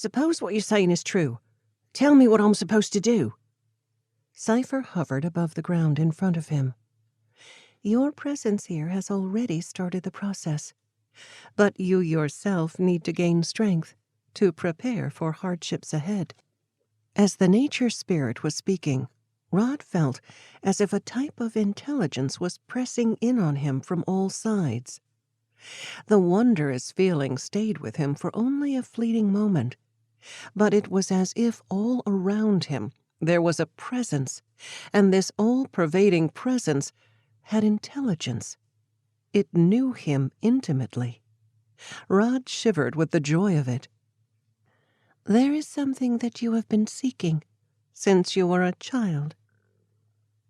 Suppose what you're saying is true. Tell me what I'm supposed to do. Cypher hovered above the ground in front of him. Your presence here has already started the process, but you yourself need to gain strength to prepare for hardships ahead. As the nature spirit was speaking, Rod felt as if a type of intelligence was pressing in on him from all sides. The wondrous feeling stayed with him for only a fleeting moment, but it was as if all around him there was a presence, and this all-pervading presence had intelligence. It knew him intimately. Rod shivered with the joy of it. There is something that you have been seeking since you were a child.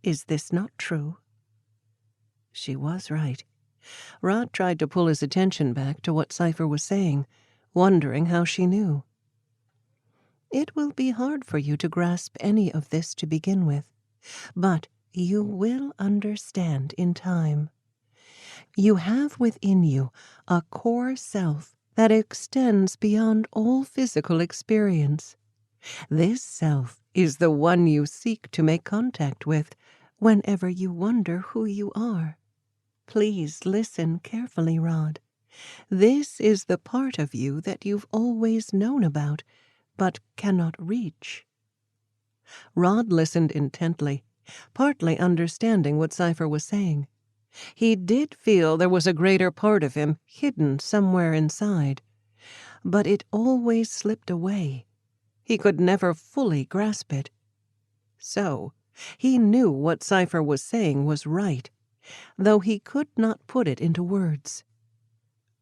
Is this not true? She was right. Rod tried to pull his attention back to what Cypher was saying, wondering how she knew. It will be hard for you to grasp any of this to begin with, but you will understand in time. You have within you a core self that extends beyond all physical experience. This self is the one you seek to make contact with whenever you wonder who you are. Please listen carefully, Rod. This is the part of you that you've always known about, but cannot reach. Rod listened intently, partly understanding what Cypher was saying. He did feel there was a greater part of him hidden somewhere inside, but it always slipped away. He could never fully grasp it. So, he knew what Cypher was saying was right, though he could not put it into words.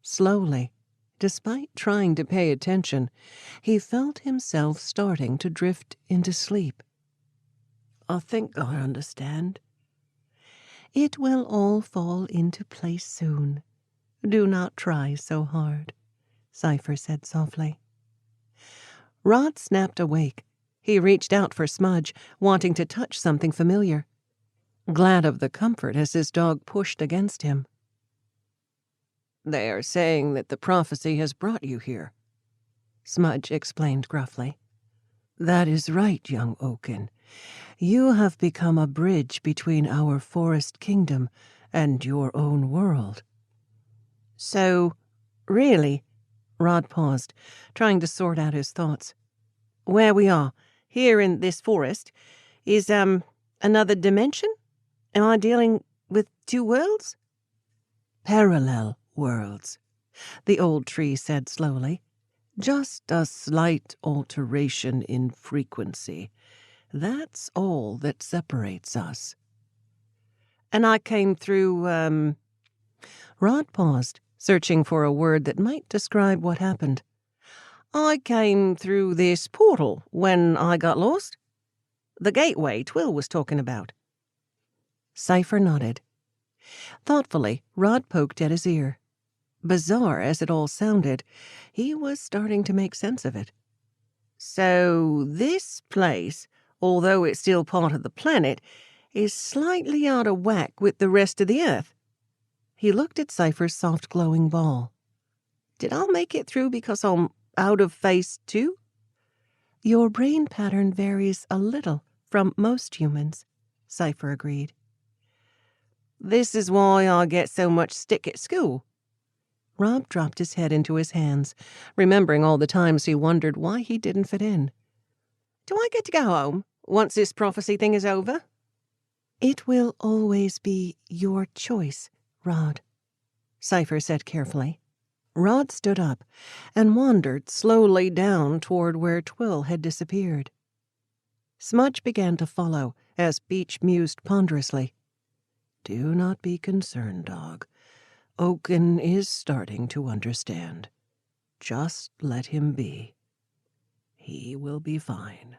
Slowly, despite trying to pay attention, he felt himself starting to drift into sleep. I think I understand. It will all fall into place soon. Do not try so hard, Cypher said softly. Rod snapped awake. He reached out for Smudge, wanting to touch something familiar, glad of the comfort as his dog pushed against him. They are saying that the prophecy has brought you here, Smudge explained gruffly. That is right, young Oaken. You have become a bridge between our forest kingdom and your own world. So, really, Rod paused, trying to sort out his thoughts. Where we are, here in this forest, is, another dimension? Am I dealing with two worlds? Parallel worlds, the old tree said slowly. Just a slight alteration in frequency. That's all that separates us. And I came through, Rod paused, searching for a word that might describe what happened. I came through this portal when I got lost. The gateway Twill was talking about. Cypher nodded. Thoughtfully, Rod poked at his ear. Bizarre as it all sounded, he was starting to make sense of it. So this place, although it's still part of the planet, is slightly out of whack with the rest of the Earth. He looked at Cypher's soft glowing ball. Did I make it through because I'm out of phase 2? Your brain pattern varies a little from most humans, Cypher agreed. This is why I get so much stick at school. Rob dropped his head into his hands, remembering all the times he wondered why he didn't fit in. Do I get to go home once this prophecy thing is over? It will always be your choice, Rod, Cypher said carefully. Rod stood up and wandered slowly down toward where Twill had disappeared. Smudge began to follow as Beach mused ponderously. Do not be concerned, dog. Oaken is starting to understand. Just let him be. He will be fine.